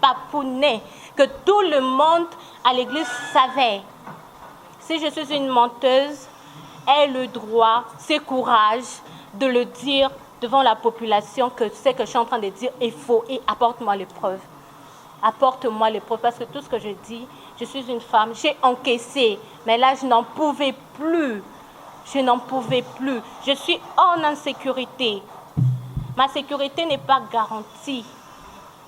papounet que tout le monde à l'église savait. Si je suis une menteuse, ai le droit, ce courage de le dire devant la population que ce que je suis en train de dire est faux et apporte-moi les preuves. Apporte-moi les preuves parce que tout ce que je dis, je suis une femme, j'ai encaissé, mais là je n'en pouvais plus. Je n'en pouvais plus. Je suis en insécurité. Ma sécurité n'est pas garantie.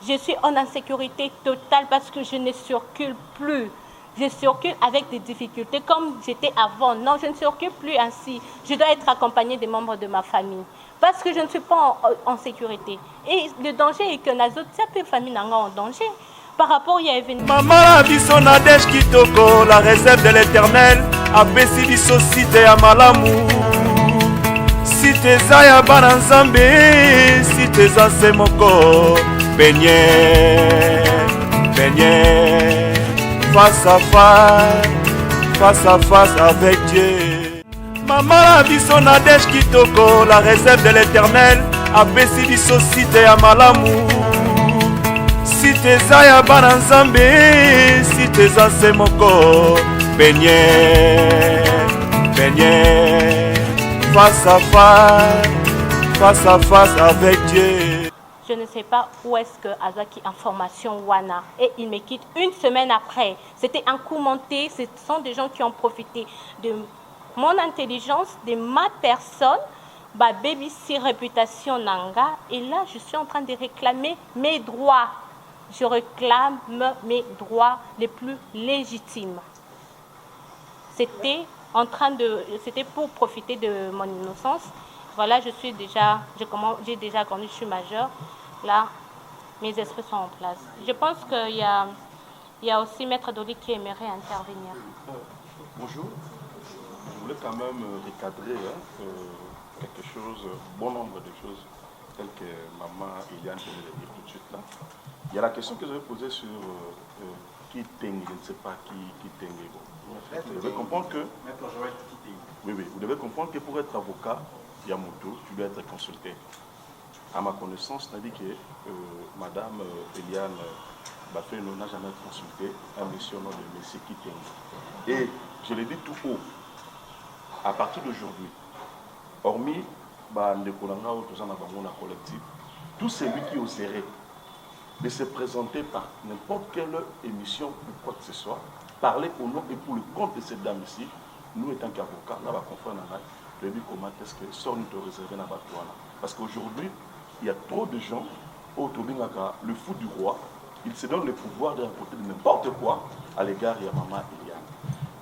Je suis en insécurité totale parce que je ne circule plus. Je circule avec des difficultés comme j'étais avant. Non, je ne circule plus ainsi. Je dois être accompagnée des membres de ma famille parce que je ne suis pas en sécurité. Et le danger est que les autres, ça peut famille en danger. Par rapport à l'événement. Maman biso Nadège Kitoko, la réserve de l'éternel, apesi biso cité ya malamu. Cité za ya bana nzambe, cité za semoko. Beignet, face à face avec Dieu. Maman biso Nadège Kitoko, la réserve de l'éternel, apesi biso cité ya malamu. Cité za ya bana nzambe, cité za semoko. Beignet, face à face avec Dieu. Je ne sais pas où est-ce que Azaki information Wana et il me quitte une semaine après. C'était un coup monté, ce sont des gens qui ont profité de mon intelligence, de ma personne, ma baby-si réputation nanga et là je suis en train de réclamer mes droits. Je réclame mes droits les plus légitimes. C'était pour profiter de mon innocence. Voilà, j'ai déjà grandi, je suis majeure. Là, mes esprits sont en place. Je pense qu'il y a aussi Maître Doli qui aimerait intervenir. Bonjour. Je voulais quand même recadrer quelque chose, bon nombre de choses, telles que maman Eliane vient de dire tout de suite là. Il y a la question que je vais poser sur qui tengue, je ne sais pas qui tengue. Bon. Vous devez comprendre que... Oui, vous devez comprendre que pour être avocat, Yamoto, tu dois être consulté. À ma connaissance, on a dit que Madame Eliane Bafeno n'a jamais consulté un monsieur nom de monsieur qui tengue. Et je l'ai dit tout haut, à partir d'aujourd'hui, hormis Ndekolanga ou tout collectif, tout celui qui oserait de se présenter par n'importe quelle émission ou quoi que ce soit, parler au nom et pour le compte de cette dame ici, nous étant qu'avocats, là, va confondre le but comment est-ce que ça nous doit réserver dans la parce qu'aujourd'hui, il y a trop de gens autour de le fou du roi, il se donne le pouvoir de raconter de n'importe quoi à l'égard de maman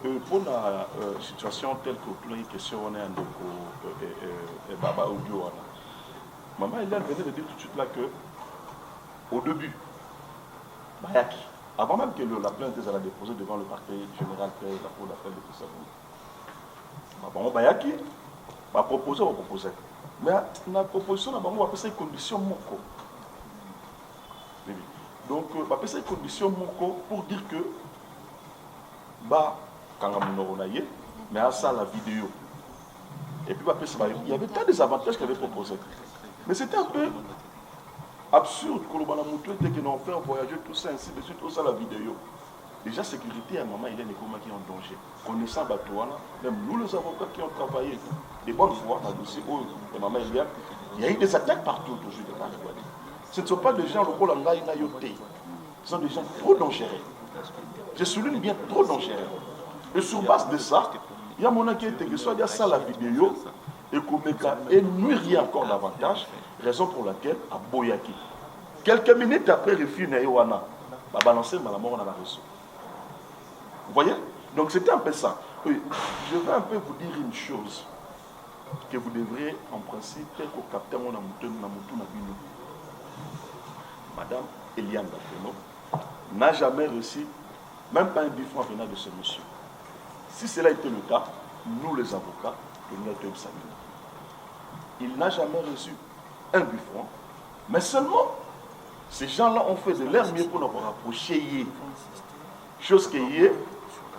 Eliane. Pour la situation telle que toutes les questions on est en Baba Audio, maman Eliane venait de dire tout de suite là que au début, Bayaki, avant même que la plainte soit déposée devant le parquet général de la Cour d'appel de Kissabou, Bayaki va proposer. Mais la proposition, on va passer une condition moko. Donc, on va passer une condition moko pour dire que, quand on a mais à ça la vidéo. Et puis, il y avait tant des avantages qu'elle avait proposé. Mais c'était un peu absurde que l'on a montré dès que nous avons fait un voyage, tout ça, ainsi de suite, tout ça, la vidéo. Déjà, sécurité à maman, il y a des communs qui sont en danger. Connaissant Batouana, même nous, les avocats qui ont travaillé de bonne foi dans le dossier où maman Eliane, il y a eu des attaques partout aujourd'hui de Paris. Ce ne sont pas des gens, le rôle en Gaïnayoté. Ce sont des gens trop dangereux. Je souligne bien trop dangereux. Et sur base de ça, il y a mon inquiétude que soit il y a ça la vidéo et qu'on et nuire encore davantage, raison pour laquelle à Boyaki. Quelques minutes après le film Naïwana, va balancer ma mort dans la réseau. Vous voyez? Donc c'était un peu ça. Oui, je vais un peu vous dire une chose que vous devrez en principe capter mon amour. Madame Eliane Bafeno n'a jamais reçu même pas un bifon venant de ce monsieur. Si cela était le cas, nous les avocats, nous avons salué. Il n'a jamais reçu un bifon, mais seulement ces gens-là ont fait de leur mieux pour nous rapprocher. Chose que hier,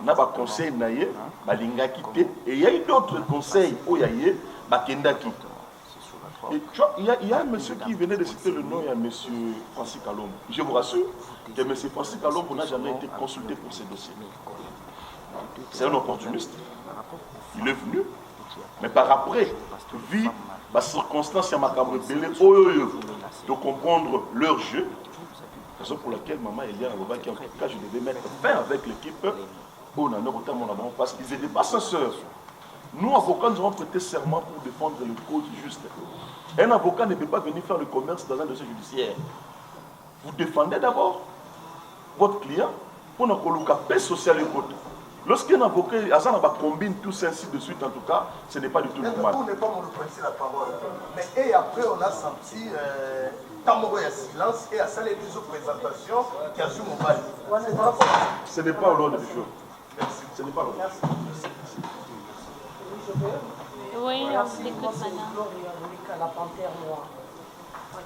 n'a pas conseil naïe, balinga quitté, et il y a eu d'autres conseils au yaïe, bakenda quitté. Et tu vois, il y a un monsieur qui venait de citer le nom, il y a monsieur Francis Kalombo. Je vous rassure que monsieur Francis Kalombo n'a jamais été consulté pour ces dossiers. C'est un opportuniste. Il est venu, mais par après, vu la circonstance, il y a ma caméra de comprendre leur jeu. Raison pour laquelle maman Eliane Aloba, qui en tout cas je devais mettre fin avec l'équipe parce qu'ils n'étaient pas sincères. Nous, avocats, nous avons prêté serment pour défendre le code juste. Un avocat ne peut pas venir faire le commerce dans un dossier judiciaire. Vous défendez d'abord votre client pour ne pas paix sociale et côté. Lorsqu'un avocat combine tout ça ainsi de suite, en tout cas, ce n'est pas du tout normal. Vous n'êtes pas monopolisé la parole. Mais et après, on a senti Tamoro et silence et à ça les deux présentations qui a joué mon mal. Ce n'est pas au l'ordre des choses. Merci. Ce n'est pas l'ordre. Oui, on s'écoute, madame. La panthère noire.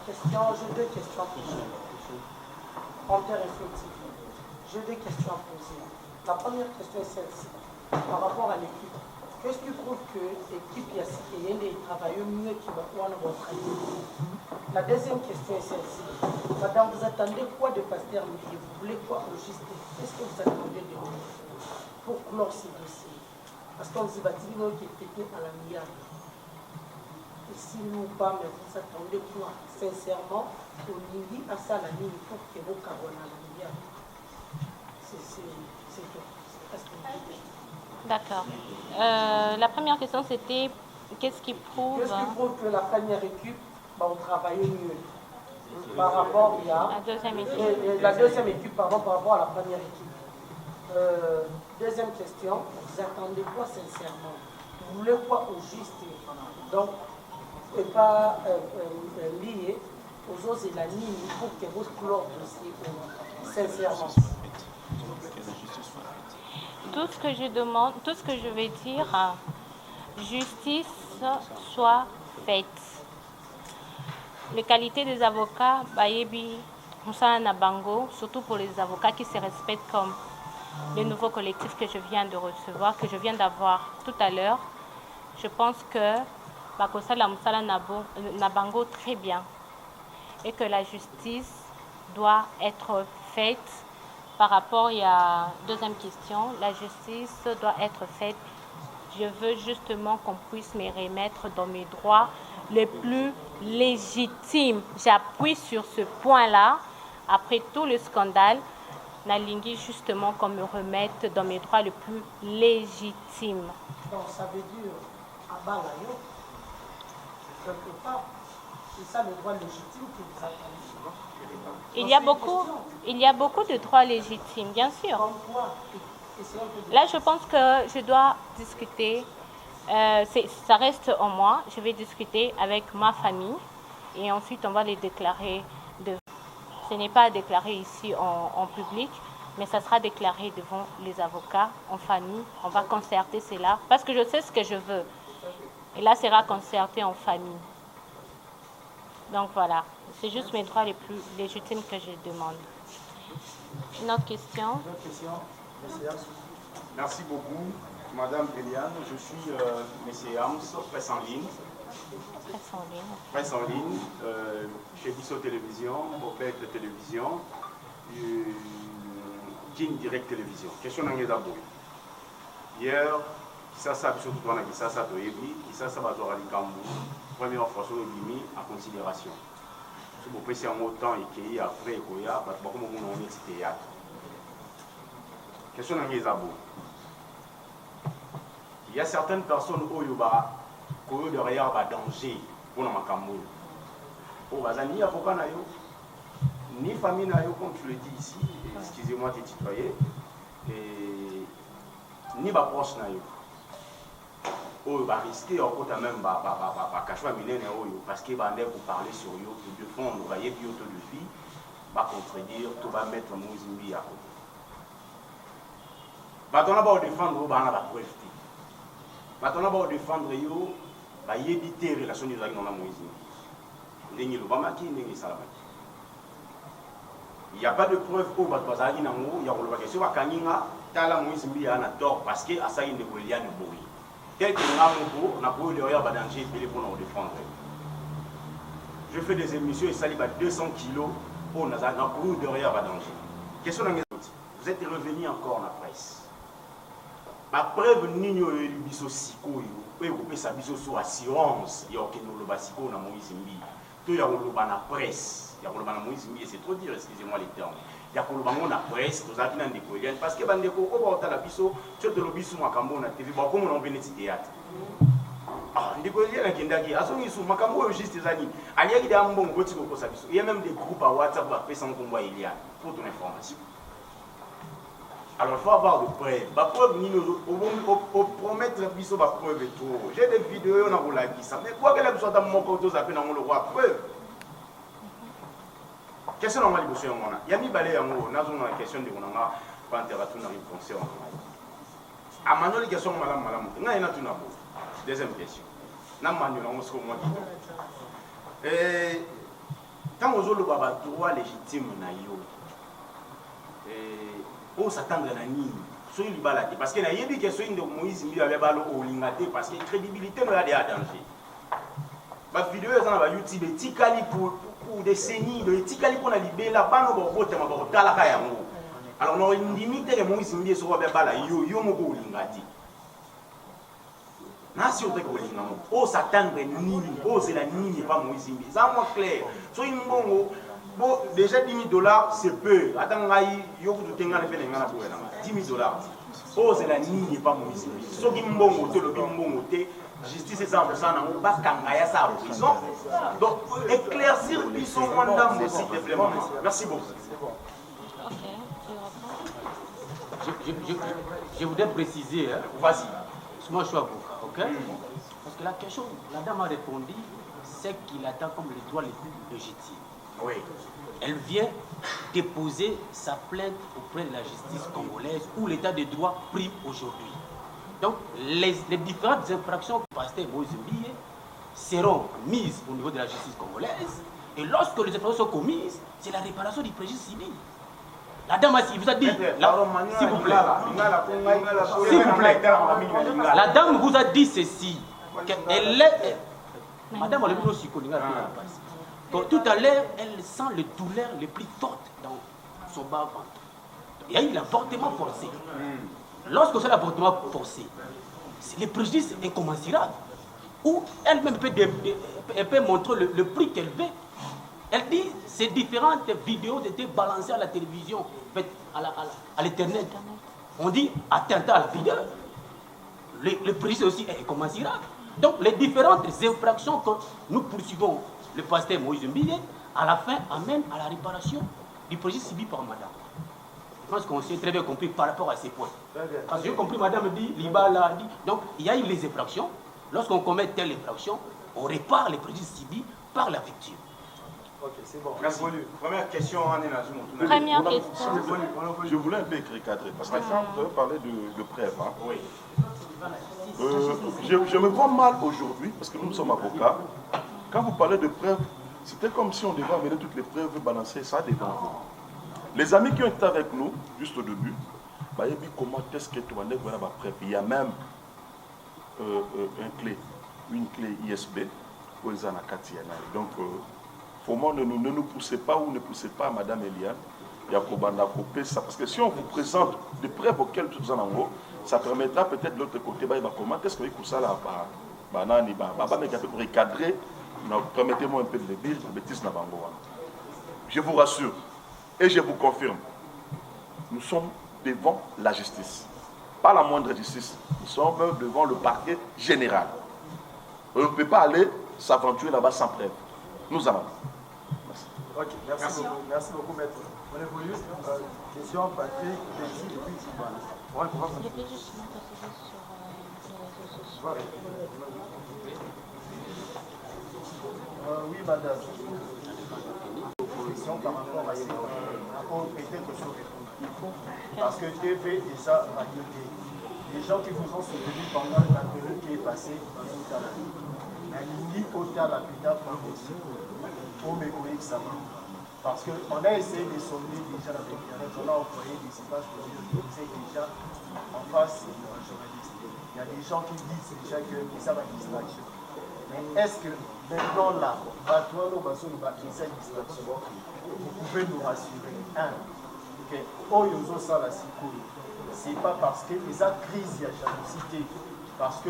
J'ai deux questions à poser. Panthère effective. J'ai deux questions à poser. La première question est celle-ci. Par rapport à l'équipe, qu'est-ce qui prouve que l'équipe Yassiki travaille mieux qu'il va pouvoir nous travailler? La deuxième question est celle-ci. Madame, vous attendez quoi de Pasteur Midi? Vous voulez quoi au juste? Qu'est-ce que vous attendez de nous pour clore ces dossiers? Parce qu'on se bâtit qui est technique à la milliard. Et si nous pas, mais vous attendez quoi? Sincèrement, au Nindi, à ça la ligne pour que vous caronnez à la milliard. C'est tout. D'accord. La première question, c'était qu'est-ce qui prouve... Qu'est-ce qui prouve que la première équipe va travailler mieux par rapport à la deuxième équipe? La deuxième équipe, par rapport à la première équipe. Deuxième question, vous attendez quoi sincèrement? Vous voulez quoi au juste? Donc, et pas lié aux autres et la ligne pour que vous clore dossier sincèrement. Tout ce que je demande, tout ce que je vais dire, justice soit faite. Les qualités des avocats, Bayebi, Moussa Nabango, surtout pour les avocats qui se respectent comme le nouveau collectif que je viens de recevoir, que je viens d'avoir tout à l'heure, je pense que Bakosala Moussa Nabango très bien et que la justice doit être faite. Par rapport à deuxième question, la justice doit être faite. Je veux justement qu'on puisse me remettre dans mes droits les plus légitimes. J'appuie sur ce point-là. Après tout le scandale, Nalingi justement qu'on me remette dans mes droits les plus légitimes. Donc ça veut dire à Balayo, quelque part, c'est ça le droit légitime que vous attendez. Il y a beaucoup de droits légitimes, bien sûr. Là, je pense que je dois discuter, ça reste en moi, je vais discuter avec ma famille et ensuite on va les déclarer. Ce n'est pas déclaré ici en public, mais ça sera déclaré devant les avocats, en famille. On va concerter cela parce que je sais ce que je veux. Et là, ça sera concerté en famille. Donc voilà, c'est juste mes droits les plus légitimes que je demande. Une autre question? Merci beaucoup, Madame Eliane. Je suis M. Hams, presse en ligne. Presse en ligne, chez Bissot Télévision, Opec Télévision, Kin Direct Télévision. Question d'abord. Hier, ça Bissot Touana, ça Toyebi, ça Batora Likambu. Première fois sur le mis en considération. Si vous pouvez en autant et qu'il y a après Koya, parce que nous avons un théâtre. Question dans les abos. Il y a certaines personnes au Yoba qui ont derrière un danger pour le Makambo. Au Bazani, avocat nayo, ni famille nayo, comme tu le dis ici, excusez-moi de tutoyer, ni ba proche nayo. Oh, va risquer encore même parce qu'il va vous parler sur eux pour défendre, va y bio de vie, va contredire, tout va mettre Mouzimbi à côté. Va t'en défendre, va la preuve. Va t'en défendre, va y éviter la relation de la Mouzimbi. Il n'y a pas de preuve où va te passer, il y a une question à Kanina, Tala Mouzimbi a tort parce qu'il a ça une de tel que nous avons pour le danger pour nous défendre. je fais des émissions et ça libre à 200 kilos pour nous couru derrière à danger. Question dans les autres. Vous êtes revenu encore dans la presse. Ma preuve, nous avons eu biso siko, et vous pouvez savoir sur assurance, il y a aucun nous le basico dans Moïse Mbi. Tout y a le ban la presse, il y a le ban Moïse Mbi, c'est trop dire, excusez-moi les termes. Il y a le ban la presse, nous avons des coréens parce que bandeko, au bord de la biso, tu as de l'obiso makambo na TV, bon comme on bénéficie théâtre. Ah, des coréens qui ndaki, asoni sou makambo juste des amis. Aliya qui a un bon petit peu ça biso. Il y a même des groupes à WhatsApp à faire sans combat il y a pour ton information. Alors il faut avoir de preuves. La preuve, on promettre la preuve et tout. J'ai des vidéos, on a dit ça. Mais quoi qu'elle ait besoin de mon côté, on a le roi preuve. Question de la question, il y a mis balai en haut, on a une question de mon amour, pas intéressant dans une fonction. À maintenant, les questions, madame, il y a tout d'abord. Deuxième question. N'a pas de ce qu'on m'a dit. Quand on a le droit légitime, on s'attendre à nini soy libalate parce que na yebi que soy de Moïse Mbi avait balo o lingate parce que crédibilité no ya de danger ba vidéo ça na YouTube etikali pour décennies de etikali pour na libela bano bo bote ma bo tala ka yango alors no limite que Moïse Mbi so ba bala yo moko o lingate na si on te ko lingamo o s'attendre nini o c'est la nini pas Moïse Mbi ça moi clair soy mbongo. Bon, déjà $10 000, c'est peu. Attends, il y a 10 $. Oh, c'est la ligne, pas Moïse. Ce qui est bon, justice est 100%, on va kangaya ça en prison. Donc, éclaircir son mandat, s'il te plaît. Merci beaucoup. Je voudrais préciser, hein, vas-y. Moi, je suis avocat, ok? Parce que la question, la dame a répondu, c'est qu'il attend comme les droits les plus légitimes. Oui. Elle vient déposer sa plainte auprès de la justice congolaise où l'état de droit prime aujourd'hui. Donc, les différentes infractions que pasteur Moïse Mbi seront mises au niveau de la justice congolaise. Et lorsque les infractions sont commises, c'est la réparation du préjudice civil. La dame vous a dit, s'il vous plaît, la dame vous a dit ceci, qu'elle est, madame, elle est aussi connue. Tout à l'heure, elle sent les douleurs les plus fortes dans son bas-ventre. Il y a eu l'avortement forcé. Lorsque c'est l'avortement forcé, les préjudices incommensurables. Ou elle-même peut montrer le prix qu'elle veut. Elle dit ces différentes vidéos étaient balancées à la télévision, faites à l'internet. On dit attentat à la vidéo. Le préjudice aussi est incommensurable. Donc les différentes infractions que nous poursuivons le pasteur Moïse Mbi, à la fin, amène à la réparation du préjudice subi par madame. Je pense qu'on s'est très bien compris par rapport à ces points. Parce que j'ai compris, madame dit, Libala dit. Donc, il y a eu les infractions. Lorsqu'on commet telle infraction, on répare les préjudices subis par la victime. Ok, c'est bon. Merci. Première question, Première question. Je voulais un peu recadrer, parce que quand vous avez parlé de preuves, hein, oui. Je me vois mal aujourd'hui, parce que nous sommes avocats. Quand vous parlez de preuves, c'était comme si on devait amener toutes les preuves, balancer ça devant vous. Les amis qui ont été avec nous, juste au début, comment est-ce que tu vas aller voir la preuve? Il y a même une clé ISB pour les Anakatiana. Donc, pour moi, ne nous poussez pas ou ne poussez pas Madame Eliane. Il y a ça. Parce que si on vous présente des preuves auxquelles tout en haut, ça permettra peut-être de l'autre côté, comment est-ce que vous ça là, pour recadrer. Permettez-moi un peu de le dire, je vous rassure et je vous confirme, nous sommes devant la justice, pas la moindre justice, nous sommes devant le parquet général. On ne peut pas aller s'aventurer là-bas sans preuve. Nous allons. Merci. Ok, merci beaucoup. Merci beaucoup, maître. On évolue. Question Patrick, Betty et puis Sylvain. Je peux juste m'interroger sur les réseaux sociaux. Oui, madame. Question par rapport à ces peut-être sur parce que TV et ça va noter. Les gens qui vous ont soutenu pendant la période qui est passée dans tout à l'heure. La ligne au la pita pour aussi pour m'écouter ça. Parce qu'on a essayé de sonner déjà avec Internet, on a envoyé des images pour dire que déjà en face, il y a des gens qui disent déjà que ça va distraction. Mais est-ce que maintenant là, vous pouvez nous rassurer, que Oyozo Salasiko, c'est pas parce que les crise de jalousie, parce que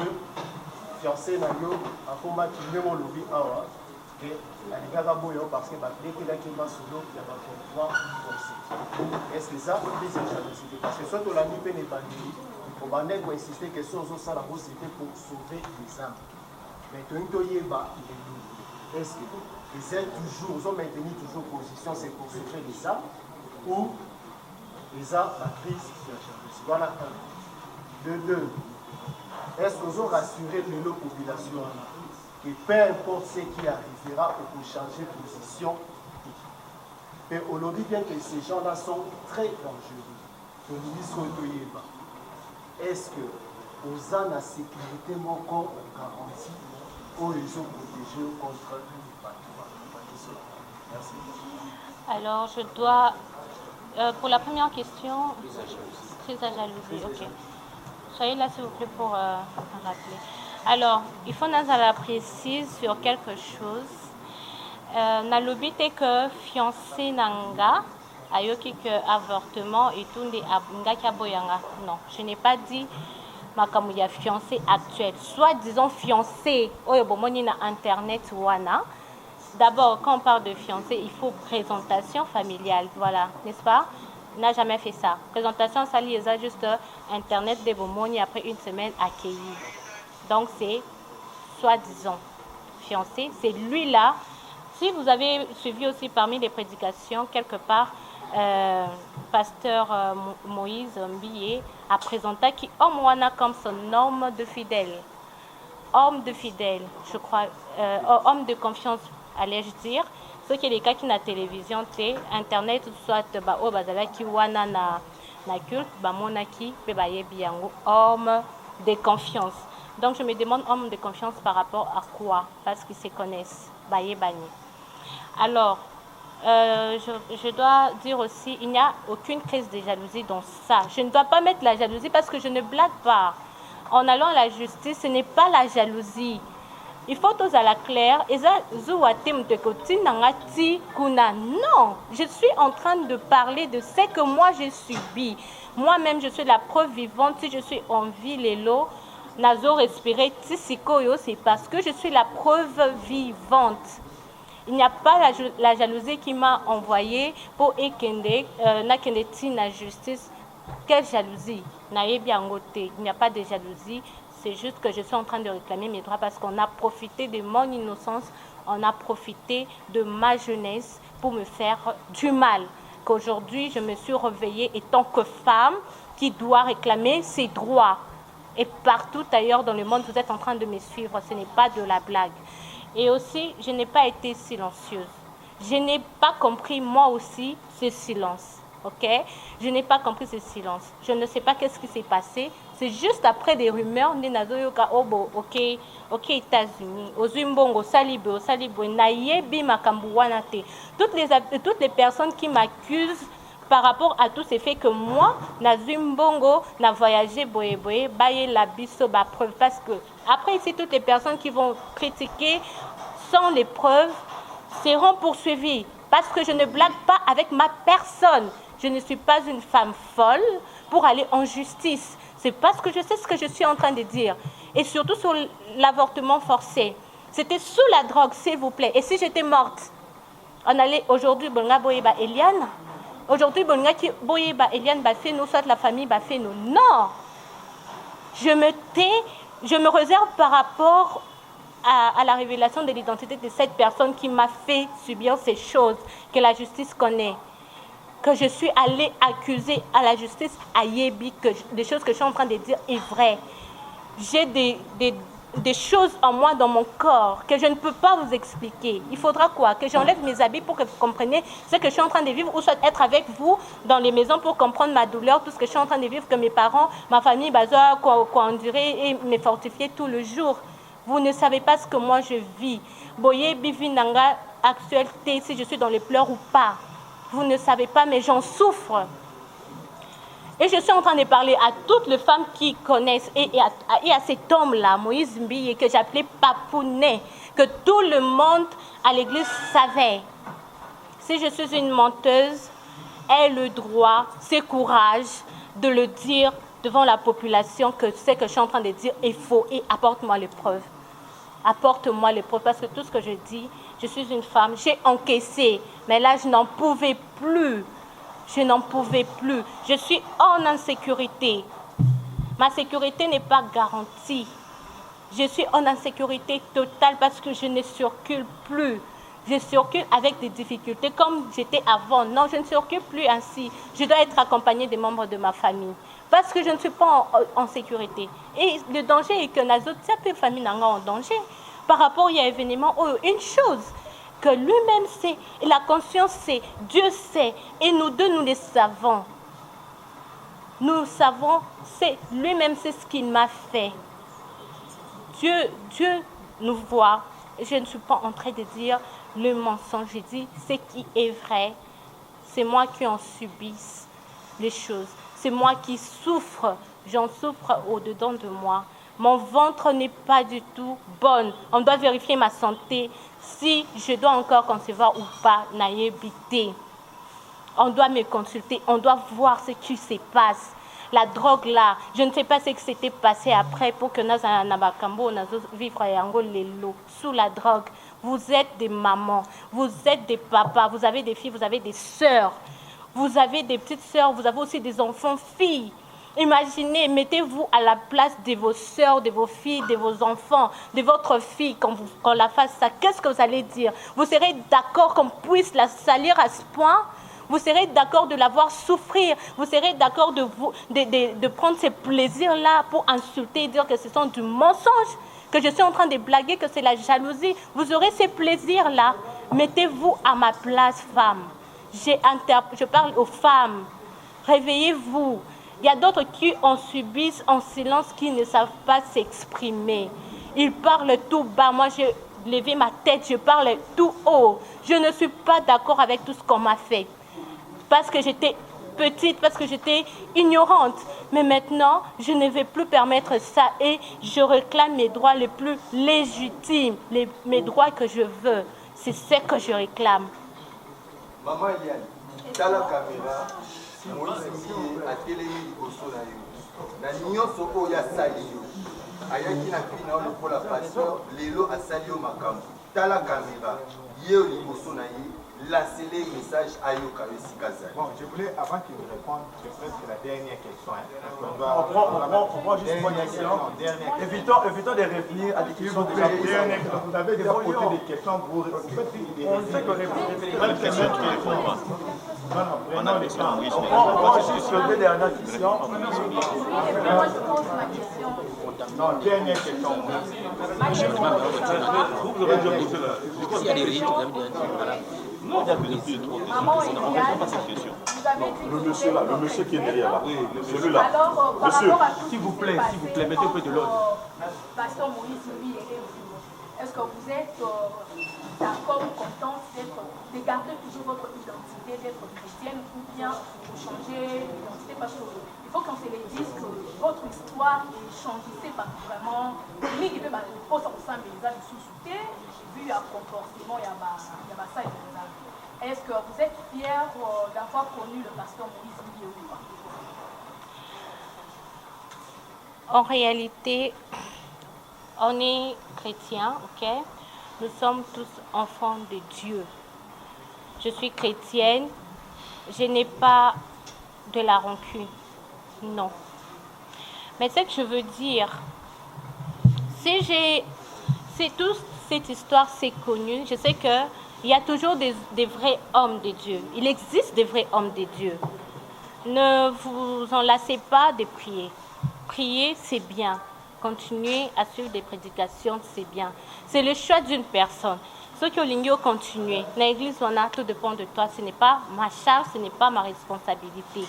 fiancé Nayo a combattu le lobby awa, que Aligaga Boyo, parce que dès qu'il a quitté Solo, il y a un pouvoir forcé. Est-ce que ça, crise de jalousie? Parce que soit on l'a mis péné bandit, on va insister que ce soit ça la c'était pour sauver les âmes. Mais tout le monde est-ce que ils aiment toujours, ils ont maintenu toujours position, c'est pour sauver les âmes, ou les âmes, la crise de la jalousie. Voilà un. De deux, est-ce qu'ils ont rassuré les populations que peu importe ce qui arrivera, on peut changer de position? Et on dit bien que ces gens-là sont très dangereux. On dit est-ce que aux ans la sécurité, mon corps garantit ou ils ont protégé contre les bâtiments? Merci. Alors, je dois, pour la première question, crise à jalousie, ok. Soyez là, s'il vous plaît, pour rappeler. Alors, il faut nous la précise sur quelque chose. Nalobi te que fiancé nanga, ayoki que avortement et tout des abunga kaboyanga. Non, je n'ai pas dit makamouya fiancé actuel. Soit disons fiancé, oyobomoni na internet wana. D'abord, quand on parle de fiancé, il faut présentation familiale, voilà, n'est-ce pas? Il n'a jamais fait ça. Présentation, ça lié à juste internet de bomoni après une semaine accueilli. Donc c'est soi-disant fiancé, c'est lui-là. Si vous avez suivi aussi parmi les prédications, quelque part, pasteur Moïse Mbiye a présenté qui homme wana comme son homme de fidèle. Homme de fidèle, je crois, homme de confiance, allais-je dire. Ce qui est le cas qui na télévision, c'est internet, soit au bazala qui wana na culte, monaki, homme de confiance. Donc je me demande homme de confiance par rapport à quoi? Parce qu'ils se connaissent. Alors, je dois dire aussi, il n'y a aucune crise de jalousie dans ça. Je ne dois pas mettre la jalousie parce que je ne blague pas. En allant à la justice, ce n'est pas la jalousie. Il faut tous à la claire. Non, je suis en train de parler de ce que moi j'ai subi. Moi-même, je suis la preuve vivante. Si je suis en vie, les lots, nazo respirer, c'est parce que je suis la preuve vivante. Il n'y a pas la jalousie qui m'a envoyé pour ekende, na justice. Quelle jalousie? Il n'y a pas de jalousie. C'est juste que je suis en train de réclamer mes droits parce qu'on a profité de mon innocence, on a profité de ma jeunesse pour me faire du mal. Qu'aujourd'hui, je me suis réveillée étant que femme qui doit réclamer ses droits. Et partout ailleurs dans le monde, vous êtes en train de me suivre. Ce n'est pas de la blague. Et aussi, je n'ai pas été silencieuse. Je n'ai pas compris, moi aussi, ce silence. Ok? Je n'ai pas compris ce silence. Je ne sais pas qu'est-ce qui s'est passé. C'est juste après des rumeurs, ok, États-Unis, Ozumbongo, Salibo, Nayebi, Makambuanate. Toutes les personnes qui m'accusent par rapport à tous ces faits que moi, Nazumbongo, n'a voyagé, boye, baye la biso, preuve. Parce que, après ici, toutes les personnes qui vont critiquer sans les preuves seront poursuivies. Parce que je ne blague pas avec ma personne. Je ne suis pas une femme folle pour aller en justice. C'est parce que je sais ce que je suis en train de dire. Et surtout sur l'avortement forcé. C'était sous la drogue, s'il vous plaît. Et si j'étais morte, on allait aujourd'hui, Bonga Boyeba Eliane. Aujourd'hui, Bonga Boyeba Eliane, fait nous, soit la famille, fait nous. Non! Je me tais, je me réserve par rapport à la révélation de l'identité de cette personne qui m'a fait subir ces choses que la justice connaît. Que je suis allée accuser à la justice à Yebi, que des choses que je suis en train de dire est vrai. J'ai des choses en moi, dans mon corps, que je ne peux pas vous expliquer. Il faudra quoi? Que j'enlève mes habits pour que vous compreniez ce que je suis en train de vivre, ou soit être avec vous dans les maisons pour comprendre ma douleur, tout ce que je suis en train de vivre, que mes parents, ma famille, quoi on dirait, et me fortifier tout le jour. Vous ne savez pas ce que moi je vis. Boye Bivi Nanga, actualité, si je suis dans les pleurs ou pas. Vous ne savez pas, mais j'en souffre. Et je suis en train de parler à toutes les femmes qui connaissent et à cet homme-là, Moïse Mbiye, que j'appelais Papounet, que tout le monde à l'église savait. Si je suis une menteuse, ai le droit, ce courage de le dire devant la population que ce que je suis en train de dire est faux et apporte-moi les preuves. Apporte-moi les preuves parce que tout ce que je dis, je suis une femme, j'ai encaissé, mais là je n'en pouvais plus. Je n'en pouvais plus. Je suis en insécurité. Ma sécurité n'est pas garantie. Je suis en insécurité totale parce que je ne circule plus. Je circule avec des difficultés comme j'étais avant. Non, je ne circule plus ainsi. Je dois être accompagnée des membres de ma famille parce que je ne suis pas en sécurité. Et le danger est que les autres familles sont en danger. Par rapport à l'événement, une chose que lui-même sait, et la conscience sait, Dieu sait, et nous deux, nous le savons. Nous savons, c'est lui-même, c'est ce qu'il m'a fait. Dieu nous voit. Je ne suis pas en train de dire le mensonge. Je dis ce qui est vrai. C'est moi qui en subisse les choses. C'est moi qui souffre. J'en souffre au-dedans de moi. Mon ventre n'est pas du tout bon. On doit vérifier ma santé. Si je dois encore concevoir ou pas, naïbité. On doit me consulter, on doit voir ce qui se passe. La drogue là, je ne sais pas ce qui s'était passé après pour que nous vivre sous la drogue. Vous êtes des mamans, vous êtes des papas, vous avez des filles, vous avez des sœurs. Vous avez des petites sœurs, vous avez aussi des enfants filles. Imaginez, mettez-vous à la place de vos sœurs, de vos filles, de vos enfants, de votre fille quand la fasse ça. Qu'est-ce que vous allez dire? Vous serez d'accord qu'on puisse la salir à ce point? Vous serez d'accord de la voir souffrir? Vous serez d'accord de prendre ces plaisirs-là pour insulter et dire que ce sont du mensonge? Que je suis en train de blaguer, que c'est la jalousie? Vous aurez ces plaisirs-là? Mettez-vous à ma place, femme. Je parle aux femmes. Réveillez-vous. Il y a d'autres qui en subissent en silence, qui ne savent pas s'exprimer. Ils parlent tout bas. Moi, j'ai levé ma tête, je parle tout haut. Je ne suis pas d'accord avec tout ce qu'on m'a fait. Parce que j'étais petite, parce que j'étais ignorante. Mais maintenant, je ne vais plus permettre ça et je réclame mes droits les plus légitimes, mes droits que je veux. C'est ce que je réclame. Maman Eliane, dans la caméra, Moïse Mbiye atelemi liboso na yo na nyonso oyo asali yo ayaki na kri na yo lokola pasteur lelo asali yo makambo tala caméra ye liboso na ye lancez-le message ayoka yo esika zali. Bon, je voulais, avant qu'il me réponde, c'est presque la dernière question. On prend juste une question. Évitons de revenir à des questions déjà posées. Vous avez déjà posé des questions pour... On sait que répondre. On a des temps. On prend juste les dernières questions. Non, dernière question. Vous aurez déjà posé là. S'il y a des rites, vous avez déjà dit. Non, il y a plus de trop de questions. On ne répond pas à cette question. Le monsieur là, le monsieur qui est derrière là. Oui, celui-là. Monsieur, s'il vous plaît, mettez un peu de l'ordre. Pasteur Moïse Mbiye et vous, est-ce que vous êtes d'accord ou content de garder toujours votre identité, d'être chrétienne, ou bien vous changez d'identité? Parce qu'il faut qu'on se le dise que votre histoire est changée par vraiment. Lui qui veut pour son sein, mais il a du sous-souté, vu un comportement, il y a ça et ça. Est-ce que vous êtes fiers d'avoir connu le pasteur Moïse Mbiye ou pas? En réalité, on est chrétiens, ok? Nous sommes tous enfants de Dieu. Je suis chrétienne, je n'ai pas de la rancune, non. Mais ce que je veux dire, si toute cette histoire s'est connue, je sais qu'il y a toujours des vrais hommes de Dieu. Il existe des vrais hommes de Dieu. Ne vous en lassez pas de prier. Prier, c'est bien. Continuer à suivre des prédications, c'est bien. C'est le choix d'une personne. Ceux qui ont continuer. L'église, on a, tout dépend de toi. Ce n'est pas ma charge, ce n'est pas ma responsabilité.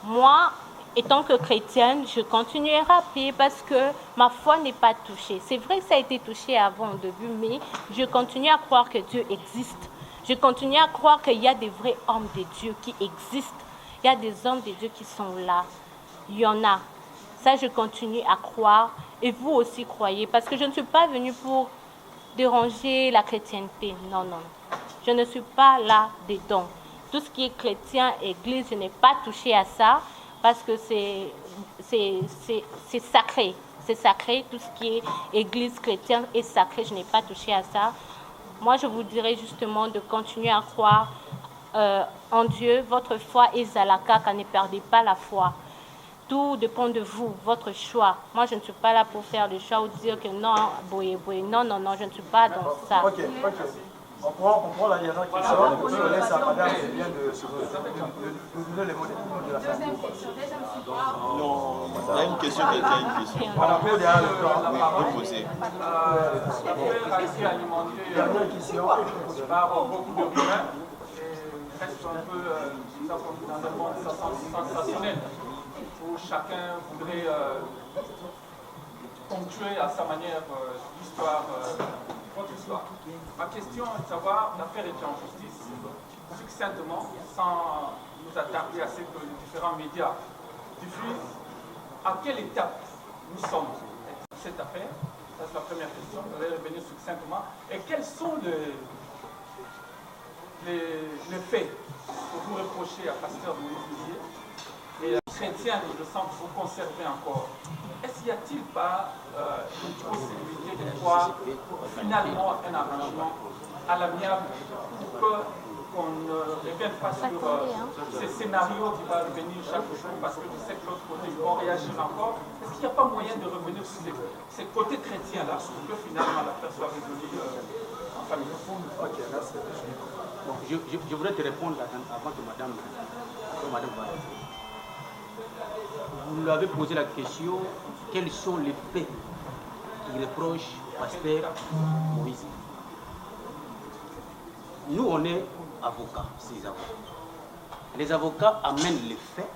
Moi, étant que chrétienne, je continuerai à prier parce que ma foi n'est pas touchée. C'est vrai que ça a été touché avant au début, mais je continue à croire que Dieu existe. Je continue à croire qu'il y a des vrais hommes de Dieu qui existent. Il y a des hommes de Dieu qui sont là. Il y en a. Ça, je continue à croire. Et vous aussi croyez. Parce que je ne suis pas venue pour déranger la chrétienté. Non, non. Je ne suis pas là dedans. Tout ce qui est chrétien, église, je n'ai pas touché à ça. Parce que c'est sacré. C'est sacré. Tout ce qui est église chrétienne est sacré. Je n'ai pas touché à ça. Moi, je vous dirais justement de continuer à croire en Dieu. Votre foi est zalaka, car ne perdez pas la foi. Tout dépend de vous, votre choix. Moi, je ne suis pas là pour faire le choix ou dire que non, boye, boye. Non, non, non, je ne suis pas dans ça. Ok. On prend la dernière question. Je laisse à madame qui vient de nous donner les mots de la femme. Non, il y a une question, quelqu'un a une question. On a pris derrière le temps. Oui, on peut poser. Dernière question. Beaucoup de rumeurs et reste un peu dans un monde sensationnel où chacun voudrait ponctuer à sa manière l'histoire, votre histoire. Ma question est de savoir, l'affaire était en justice, succinctement, sans nous attarder à ce que les différents médias diffusent, à quelle étape nous sommes dans cette affaire? Ça, c'est la première question. Vous allez revenir succinctement. Et quels sont les faits que vous reprochez à Pasteur Moïse Didier et chrétien, je sens que vous conservez encore? Est-ce qu'il n'y a-t-il pas une possibilité de voir finalement un arrangement à l'amiable pour qu'on ne revienne pas sur ces scénarios qui vont revenir chaque jour, parce que je sais que l'autre côté, ils vont réagir encore? Est-ce qu'il n'y a pas moyen de revenir sur ces côtés chrétiens-là pour que finalement l'affaire soit résolue en famille? Ok, merci. Bon, je voudrais te répondre avant que madame parle. Vous lui avez posé la question, quels sont les faits qui reprochent Pasteur Moïse? Nous, on est avocats, ces avocats. Les avocats amènent les faits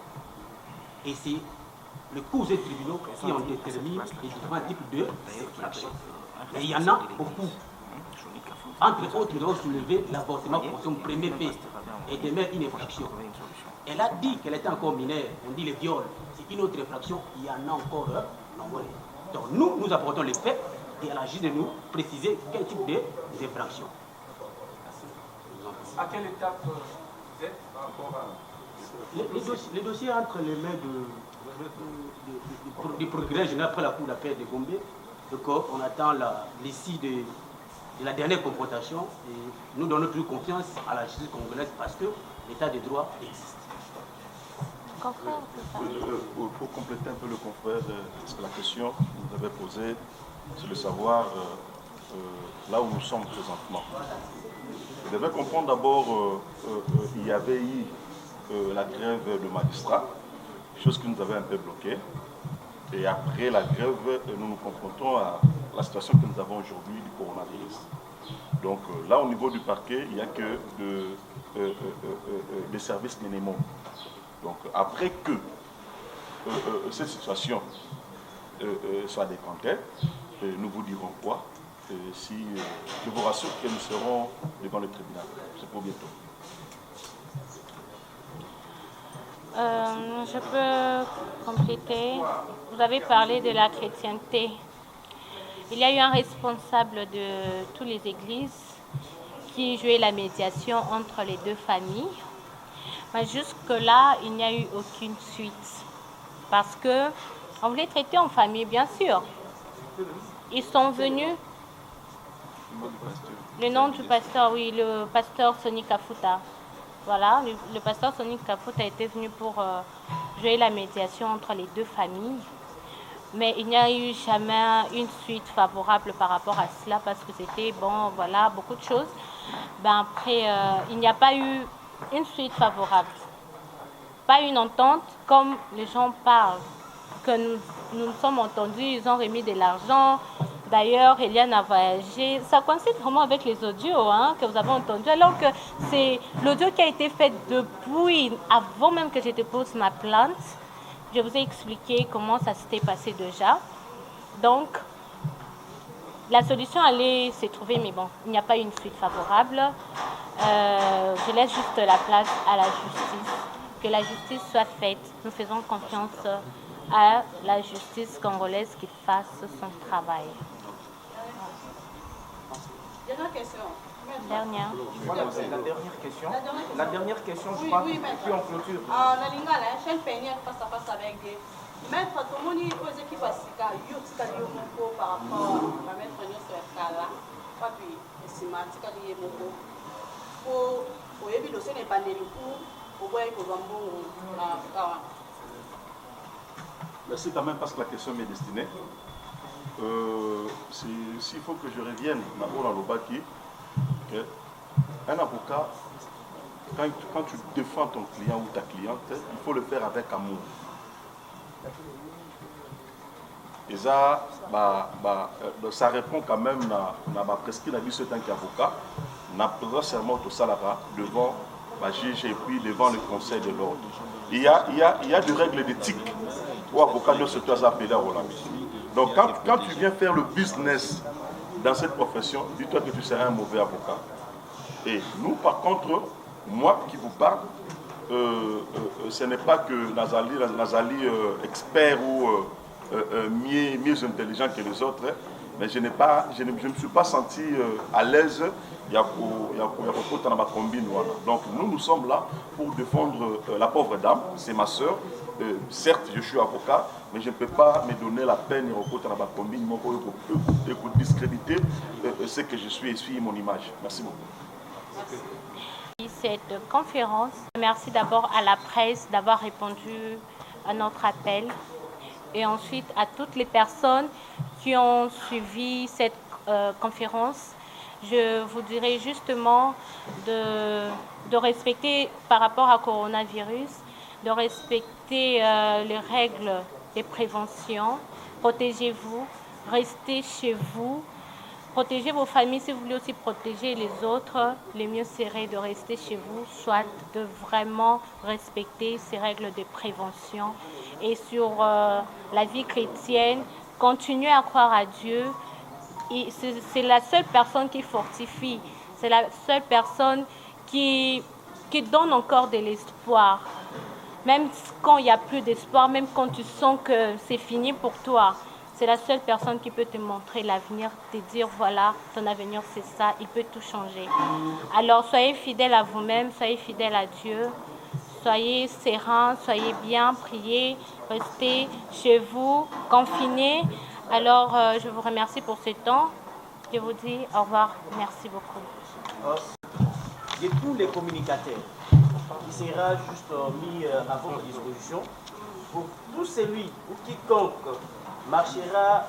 et c'est le cours des tribunaux qui en détermine les différents types de infractions. Et il y en a beaucoup. Entre autres, nous avons soulevé l'avortement pour son premier fait et demeure une infraction. Elle a dit qu'elle était encore mineure. On dit les viols, c'est une autre infraction. Il y en a encore nombreux. Donc nous apportons les faits et à la juge de nous préciser quel type d'infraction. À quelle étape vous êtes par rapport à... Les dossiers entre les mains du procureur général après la cour d'appel de Gombe. Donc on attend l'issue de la dernière confrontation et nous donnons plus confiance à la justice congolaise parce que l'état de droit existe. Pour compléter un peu le confrère, parce que la question que vous avez posée, c'est de savoir là où nous sommes présentement. Vous devez comprendre d'abord il y avait eu la grève de magistrats, chose qui nous avait un peu bloqué. Et après la grève, nous nous confrontons à la situation que nous avons aujourd'hui du coronavirus. Donc là, au niveau du parquet, il n'y a que des services minimums. Donc après que cette situation soit décantée, nous vous dirons quoi. Si je vous rassure que nous serons devant le tribunal. C'est pour bientôt. Je peux compléter. Vous avez parlé de la chrétienté. Il y a eu un responsable de toutes les églises qui jouait la médiation entre les deux familles. Mais jusque-là, il n'y a eu aucune suite. Parce qu'on voulait traiter en famille, bien sûr. Ils sont venus. Le nom du pasteur, oui, le pasteur Sonny Kafuta. Voilà, le pasteur Sonny Kafuta était venu pour jouer la médiation entre les deux familles. Mais il n'y a eu jamais une suite favorable par rapport à cela parce que c'était, bon, voilà, beaucoup de choses. Ben après, il n'y a pas eu une suite favorable. Pas une entente comme les gens parlent. Que nous nous sommes entendus, ils ont remis de l'argent. D'ailleurs, Eliane a voyagé. Ça coïncide vraiment avec les audios que vous avez entendus. Alors que c'est l'audio qui a été fait depuis, avant même que je dépose ma plainte. Je vous ai expliqué comment ça s'était passé déjà. Donc, la solution allait se trouver, mais bon, il n'y a pas une suite favorable. Je laisse juste la place à la justice que la justice soit faite. Nous faisons confiance à la justice congolaise qui fasse son travail. Dernière question. Dernière. Voilà, c'est la dernière question. La dernière question, je crois, et puis on clôture. La lingala, chaîne peignée face à face avec des maîtres, tout le monde est posé qui passe par rapport à maître sur la scala. Pas puis, c'est matique à lier mon pot. Pour éviter le séné pas des coups, pour voir que Bambo. Merci quand même parce que la question m'est destinée. S'il faut que je revienne d'abord à l'Obaki, un avocat, quand tu défends ton client ou ta cliente, il faut le faire avec amour. Et ça, ça répond quand même à ma prescription en tant qu'avocat. N'a pas seulement tout ça là-bas devant le juge et puis devant le conseil de l'ordre. Il y a des règles d'éthique où avocat doit se faire appeler à Roland. Donc quand tu viens faire le business dans cette profession, dis-toi que tu seras un mauvais avocat. Et nous, par contre, moi qui vous parle, ce n'est pas que Nazali expert ou mieux intelligent que les autres, mais je ne me suis pas senti à l'aise. Donc nous sommes là pour défendre la pauvre dame, c'est ma soeur. Certes, je suis avocat, mais je ne peux pas me donner la peine de discréditer ce que je suis et suis mon image. Merci beaucoup. Cette conférence, merci d'abord à la presse d'avoir répondu à notre appel et ensuite à toutes les personnes qui ont suivi cette conférence. Je vous dirais justement de respecter par rapport à coronavirus, de respecter les règles de prévention. Protégez-vous, restez chez vous, protégez vos familles. Si vous voulez aussi protéger les autres, le mieux serait de rester chez vous, soit de vraiment respecter ces règles de prévention. Et sur la vie chrétienne, continuez à croire à Dieu. C'est la seule personne qui fortifie, c'est la seule personne qui donne encore de l'espoir. Même quand il n'y a plus d'espoir, même quand tu sens que c'est fini pour toi, c'est la seule personne qui peut te montrer l'avenir, te dire voilà, ton avenir c'est ça, il peut tout changer. Alors soyez fidèles à vous-même, soyez fidèles à Dieu, soyez sereins, soyez bien, priez, restez chez vous, confinés. Alors, je vous remercie pour ce temps. Je vous dis au revoir. Merci beaucoup. De tous les communicateurs, qui sera juste mis à votre disposition, pour tout celui ou quiconque marchera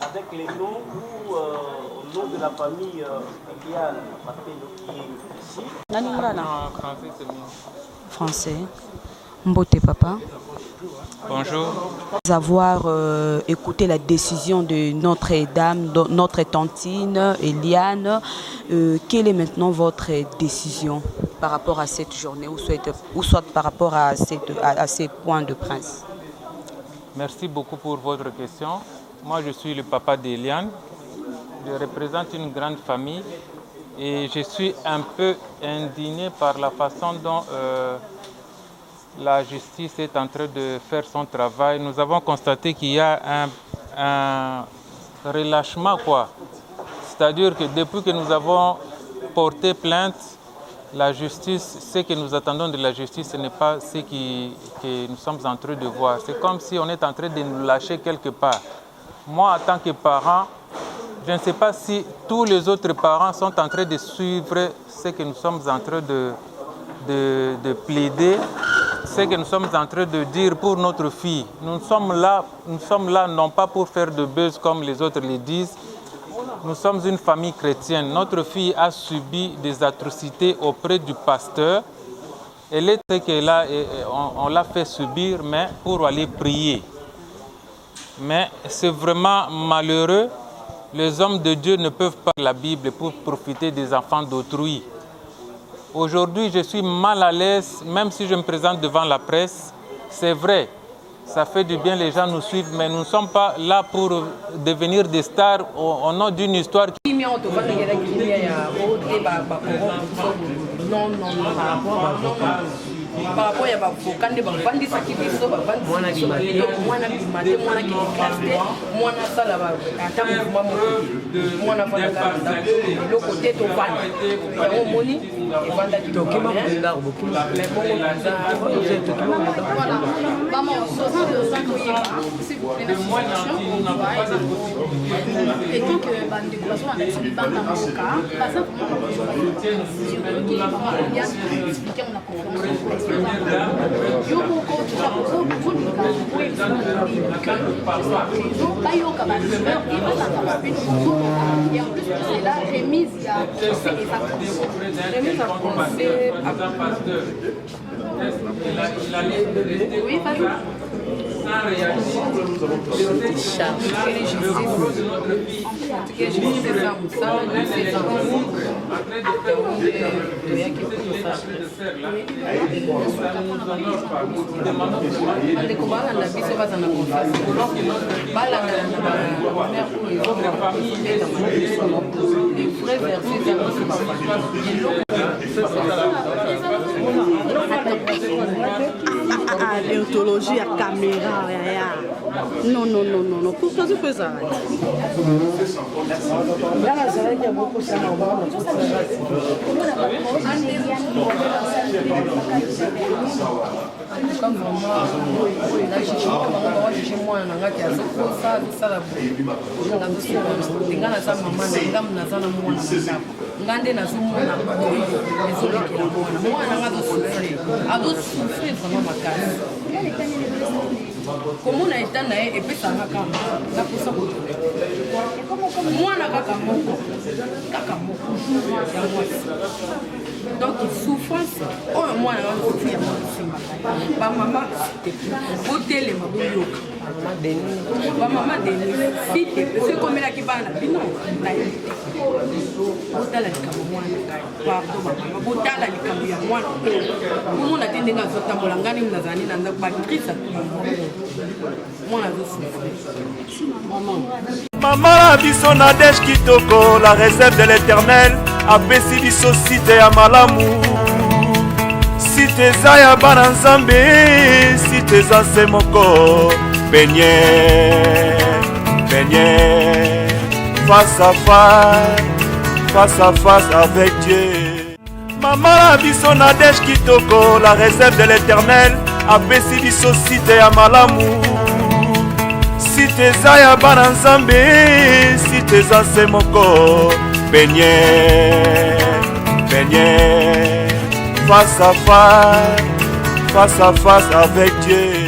avec les noms ou au nom de la famille Eliane Mapendo qui est ici. Français. Mbote papa. Bonjour. Avoir écouté la décision de Notre-Dame, notre tantine Eliane, quelle est maintenant votre décision par rapport à cette journée ou soit par rapport à ces points de presse? Merci beaucoup pour votre question. Moi, je suis le papa d'Eliane. Je représente une grande famille et je suis un peu indigné par la façon dont la justice est en train de faire son travail. Nous avons constaté qu'il y a un relâchement, quoi. C'est-à-dire que depuis que nous avons porté plainte, la justice, ce que nous attendons de la justice, ce n'est pas ce que nous sommes en train de voir. C'est comme si on est en train de nous lâcher quelque part. Moi, en tant que parent, je ne sais pas si tous les autres parents sont en train de suivre ce que nous sommes en train de plaider, ce que nous sommes en train de dire pour notre fille. Nous sommes là non pas pour faire de buzz comme les autres le disent. Nous sommes une famille chrétienne. Notre fille a subi des atrocités auprès du pasteur. Elle était que là, on l'a fait subir, mais pour aller prier. Mais c'est vraiment malheureux. Les hommes de Dieu ne peuvent pas la Bible pour profiter des enfants d'autrui. Aujourd'hui, je suis mal à l'aise, même si je me présente devant la presse. C'est vrai, ça fait du bien, les gens nous suivent, mais nous ne sommes pas là pour devenir des stars au nom d'une histoire qui... par rapport à l'avocat, il y a des bandits qui sont mwana bimate mwana kelikaste mwana sala ata mouvement moko mwana vanaka le côté to vana yango moni evandaki tokima mais bongo voilà maman s'il vous plaît la situation on va et donc bandeko bazona na biso banda moka baza expliquer on a conférence yo moko bayoka bameur ebazaka babino et en plus de cela remise ya conseil et vacances remise à conseil oui vas-y bandeko balanda biso baza na confiance balanda na bamare oyo les frais versés déontologie ya caméra non non non non non pourquoi tu fais ça comme mwana na ngaki azokosa azosala boyenga naza mama na ngamu naza na mwana nga nde nazomona ezolekela mwana nga azosufrir vraiment makasi komona eta na ye epesanga kama naposa mwana kaka moko ya mwasi donc souffrance oyo mwana wakofi ya mwasimba bamama botelema boyoka bamama deni fite sekomelaki bana bino nayebi te botala likambo mwana pardon bamama botala likambo ya mwana komona te ndenge azotambola ngani nazali na ndako batrice mwana azosufrir mama na biso Nadège kitoko la réserve de l'éternel apesi biso site ya malamu site eza ya bana nzambe site eza se moko benye face à face avec Dieu. Mama na biso Nadège kitoko la réserve de l'éternel apesi biso site ya malamu site eza ya bana nzambe site eza se moko benye face à face avec Dieu.